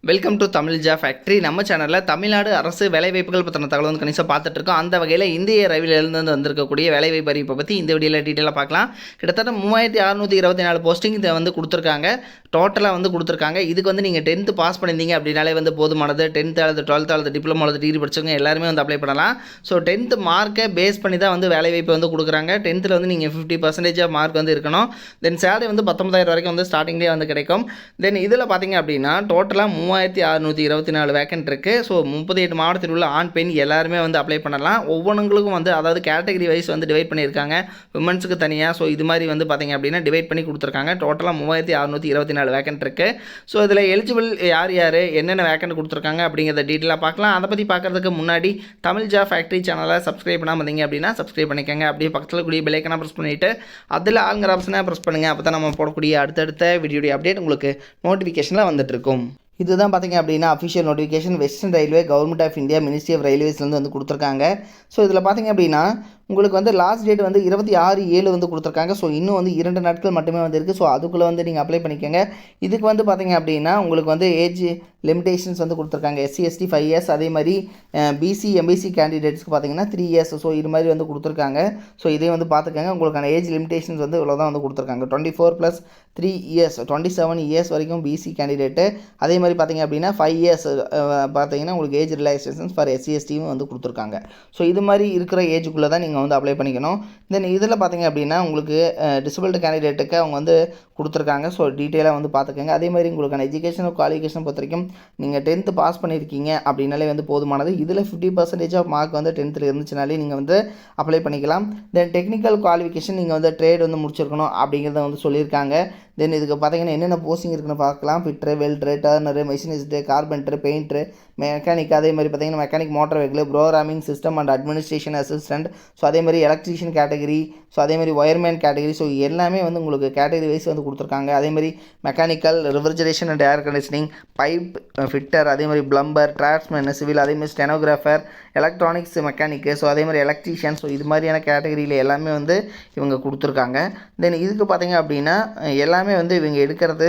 Welcome to Tamil factory. நம்ம சேனலில் தமிழ்நாடு அரசு வேலைவாய்ப்புகள் பற்றின தகவல் வந்து கணிசமாக பார்த்துட்டு இருக்கோம். அந்த வகையில் இந்திய ரயில்வேலேருந்து வந்திருக்கக்கூடிய வேலைவாய்ப்பு அறிவிப்பை பற்றி இந்த வீடியோவில் டீட்டெயிலாக பார்க்கலாம். கிட்டத்தட்ட 3624 போஸ்டிங் இதை வந்து கொடுத்துருக்காங்க. டோட்டலாக வந்து கொடுத்துருக்காங்க. இதுக்கு வந்து நீங்கள் 10th பாஸ் பண்ணியிருந்தீங்க அப்படின்னாலே வந்து போதுமானது. 10th அல்லது 12th அல்லது டிப்ளமோ அல்லது டிகிரி படித்தவங்க எல்லாருமே வந்து அப்ளை பண்ணலாம். ஸோ 10th மார்க்கை பேஸ் பண்ணி தான் வந்து வேலைவாய்ப்பு வந்து கொடுக்குறாங்க. 10th வந்து நீங்கள் 50% மார்க் வந்து இருக்கணும். தென் சேலரி வந்து 19,000 வரைக்கும் வந்து ஸ்டார்டிங்லேயே வந்து கிடைக்கும். தென் இதில் பார்த்தீங்க அப்படின்னா டோட்டலாக 3624 வேக்கன்ட் இருக்குது. ஸோ 38 மாவட்டத்தில் உள்ள ஆண் பெண் எல்லாருமே வந்து அப்ளை பண்ணலாம். ஒவ்வொன்றுங்களுக்கும் வந்து அதாவது கேட்டகரி வைஸ் வந்து டிவைட் பண்ணியிருக்காங்க. விமன்ஸுக்கு தனியாக. ஸோ இது மாதிரி வந்து பார்த்திங்க அப்படின்னா டிவைட் பண்ணி கொடுத்துருக்காங்க. டோட்டலாக 3624 வேக்கன்ட் இருக்குது. ஸோ இதில் எலிஜிபிள் யார் யார் என்னென்ன வேக்கன்ட் கொடுத்துருக்காங்க அப்படிங்கிறத டீட்டெயிலாக பார்க்கலாம். அதை பற்றி பார்க்குறதுக்கு முன்னாடி தமிழ் ஃபேக்ட்ரி சேனலை சப்ஸ்கிரைப் பண்ணாமல் இருந்தீங்க அப்படின்னா சப்ஸ்கிரைப் பண்ணிக்கோங்க. அப்படியே பக்கத்தில் கூடிய பெல் ஐக்கானை ப்ரெஸ் பண்ணிவிட்டு அதில் ஆளுங்கிற ஆப்ஷனை ப்ரெஸ் பண்ணுங்கள். அப்போ தான் நம்ம போடக்கூடிய அடுத்தடுத்த வீடியோடைய அப்டேட் உங்களுக்கு நோட்டிஃபிகேஷனில் வந்துட்டுருக்கும். இதுதான் பார்த்திங்க அப்படின்னா official notification western railway government of India ministry of ரயில்வேஸ்லேருந்து வந்து கொடுத்துருக்காங்க. ஸோ இதில் பார்த்திங்க அப்படின்னா உங்களுக்கு வந்து லாஸ்ட் டேட் வந்து 26/7 வந்து கொடுத்துருக்காங்க. ஸோ இன்னும் வந்து 2 நாட்கள் மட்டுமே வந்து இருக்குது. ஸோ அதுக்குள்ளே வந்து நீங்கள் அப்ளை பண்ணிக்கோங்க. இதுக்கு வந்து பார்த்திங்க அப்படின்னா உங்களுக்கு வந்து ஏஜ் லிமிடேஷன்ஸ் வந்து கொடுத்துருக்காங்க. SC ST 5 years, அதே மாதிரி BC MBC கேண்டிடேட்ஸ்க்கு பார்த்திங்கன்னா 3 years. ஸோ இது மாதிரி வந்து கொடுத்துருக்காங்க. ஸோ இதே வந்து பார்த்துக்கோங்க. உங்களுக்கான ஏஜ் லிமிடேஷன்ஸ் வந்து இவ்வளோ தான் வந்து கொடுத்துருக்காங்க. 24 + 3 years 27 years வரைக்கும் BC கேண்டிடேட்டு. அதே மாதிரி பார்த்திங்க அப்படின்னா 5 years பார்த்திங்கன்னா உங்களுக்கு ஏஜ் ரிலாக்ஸேஷன்ஸ் ஃபார் SC STயும் வந்து கொடுத்துருக்காங்க. ஸோ இது மாதிரி இருக்கிற ஏஜுக்குள்ளே தான் நீங்கள் வந்து அப்ளை பண்ணிக்கணும். தென் இதில் பார்த்திங்க அப்படின்னா உங்களுக்கு டிசபிள்டு கேண்டிடேட்டுக்கு அவங்க வந்து கொடுத்துருக்காங்க. ஸோ டீட்டெயிலாக வந்து பார்த்துக்கோங்க. அதே மாதிரி உங்களுக்கான எஜுகேஷன் குவாலிஃபிகேஷன் பொறுத்த வரைக்கும் நீங்கள் 10th பாஸ் பண்ணியிருக்கீங்க அப்படின்னாலே வந்து போதுமானது. இதில் 50% ஆஃப் மார்க் வந்து 10th இருந்துச்சுனாலே நீங்கள் வந்து அப்ளை பண்ணிக்கலாம். தென் டெக்னிக்கல் குவாலிஃபிகேஷன் நீங்கள் வந்து ட்ரேட் வந்து முடிச்சிருக்கணும் அப்படிங்கிறத வந்து சொல்லியிருக்காங்க. தென் இதுக்கு பார்த்தீங்கன்னா என்னென்ன போஸ்டிங் இருக்குன்னு பார்க்கலாம். Fitter, welder, turner, machinist, carpenter, painter, mechanic, அதே மாதிரி பார்த்தீங்கன்னா mechanic motor vehicle, programming system and administration assistant, so அதே மாதிரி எலக்ட்ரீஷியன் கேட்டகரி, ஸோ அதே மாதிரி ஒயர்மேன் கேட்டகரி. ஸோ எல்லாமே வந்து உங்களுக்கு கேட்டகரி வைஸ் வந்து கொடுத்துருக்காங்க. அதே மாதிரி mechanical, refrigeration and air conditioning, pipe fitter, அதே மாதிரி பிளம்பர், டிராஃப்ட்மேன் சிவில், அதே மாதிரி ஸ்டெனோகிராஃபர், எலக்ட்ரானிக்ஸ் மெக்கானிக்கு, ஸோ அதே மாதிரி எலக்ட்ரீஷியன். ஸோ இது மாதிரியான கேட்டகரியில் எல்லாமே வந்து இவங்க கொடுத்துருக்காங்க. தென் இதுக்கு பார்த்தீங்க அப்படின்னா எல்லாமே வந்து இவங்க எடுக்கிறது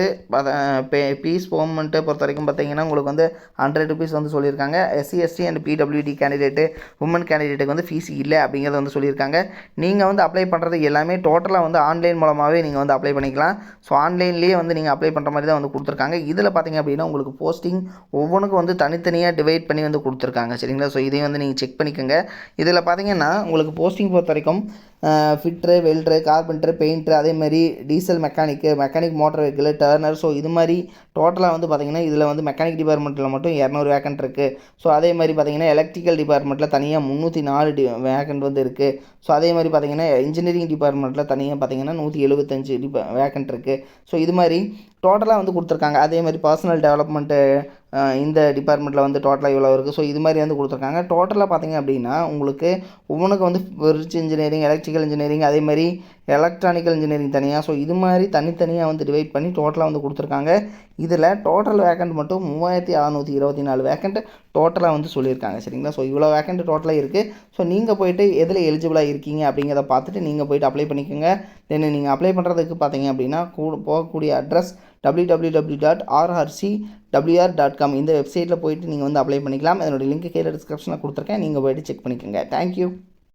ஃபீஸ் பேமெண்ட்டை பொறுத்த வரைக்கும் பார்த்தீங்கன்னா உங்களுக்கு வந்து 100 rupees வந்து சொல்லியிருக்காங்க. SC ST and PWD candidate, women கேண்டிடேட்டுக்கு வந்து ஃபீஸ் இல்லை அப்படிங்கிறத வந்து சொல்லியிருக்காங்க. நீங்கள் வந்து அப்ளை பண்ணுறது எல்லாமே டோட்டலாக வந்து ஆன்லைன் மூலமாகவே நீங்கள் வந்து அப்ளை பண்ணிக்கலாம். ஸோ ஆன்லைன்லேயே வந்து நீங்கள் அப்ளை பண்ணுற மாதிரி தான் வந்து கொடுத்துருக்காங்க. இதில் பார்த்தீங்க அப்படின்னா உங்களுக்கு போஸ்டிங் ஒவ்வொன்றுக்கும் வந்து தனித்தனியாக டிவைட் பண்ணி வந்து கொடுத்துருக்காங்க. சரிங்களா? ஸோ இதையும் வந்து நீங்கள் செக் பண்ணிக்கோங்க. இதில் பார்த்தீங்கன்னா உங்களுக்கு போஸ்டிங் பொறுத்த வரைக்கும் ஃபிட்ரு, வெல்ட்ரு, கார்பெண்டரு, பெயிண்ட்ரு, அதே மாதிரி diesel mechanic, mechanic motor vehicle, turner. So இது மாதிரி டோட்டலாக வந்து பார்த்திங்கன்னா இதில் வந்து மெக்கானிக் டிபார்ட்மெண்ட்டில் மட்டும் 200 வேக்கன்ட் இருக்குது. ஸோ அதே மாதிரி பார்த்திங்கன்னா எலக்ட்ரிக்கல் டிபார்ட்மெண்ட்டில் தனியாக 304 வேக்கன்ட் வந்து இருக்குது. ஸோ அதே மாதிரி பார்த்திங்கன்னா இன்ஜினியரிங் டிபார்ட்மெண்ட்டில் தனியாக பார்த்திங்கன்னா 175 வேக்கன்ட் இருக்குது. ஸோ இது மாதிரி டோட்டலாக வந்து கொடுத்துருக்காங்க. அதே மாதிரி பர்சனல் டெவலப்மெண்ட்டு இந்த டிபார்ட்மெண்ட்டில் வந்து டோட்டலாக இவ்வளோ இருக்குது. ஸோ இது மாதிரி வந்து கொடுத்துருக்காங்க. டோட்டலாக பார்த்திங்க அப்படின்னா உங்களுக்கு ஒவ்வொன்றுக்கு வந்து பிரிட்ஜ் இன்ஜினியரிங், எலக்ட்ரிக்கல் இன்ஜினியரிங், அதே மாதிரி எலக்ட்ரானிக்கல் இன்ஜினியரிங் தனியாக. ஸோ இது மாதிரி தனித்தனியாக வந்து டிவைட் பண்ணி டோட்டலாக வந்து கொடுத்துருக்காங்க. இதில் டோட்டல் வேக்கண்ட் மட்டும் 3624 வேக்கண்ட் டோட்டலாக வந்து சொல்லியிருக்காங்க. சரிங்களா? ஸோ இவ்வளோ வேக்கண்ட் டோட்டலாக இருக்குது. ஸோ நீங்கள் போய்ட்டு எதில் எலிஜிபிளாக இருக்கீங்க அப்படிங்கிறத பார்த்துட்டு நீங்கள் போய்ட்டு அப்ளை பண்ணிக்கோங்க. தென் நீங்கள் அப்ளை பண்ணுறதுக்கு பார்த்தீங்க அப்படின்னா போகக்கூடிய அட்ரஸ் www.rrcwr.com இந்த வெப்சைட்டில் போய்ட்டு நீங்கள் வந்து அப்ளை பண்ணிக்கலாம். அதனுடைய லிங்க் கீழே டிஸ்கிரிப்ஷனில் கொடுத்துருக்கேன். நீங்கள் போய்ட்டு செக் பண்ணிக்கோங்க. தேங்க்யூ.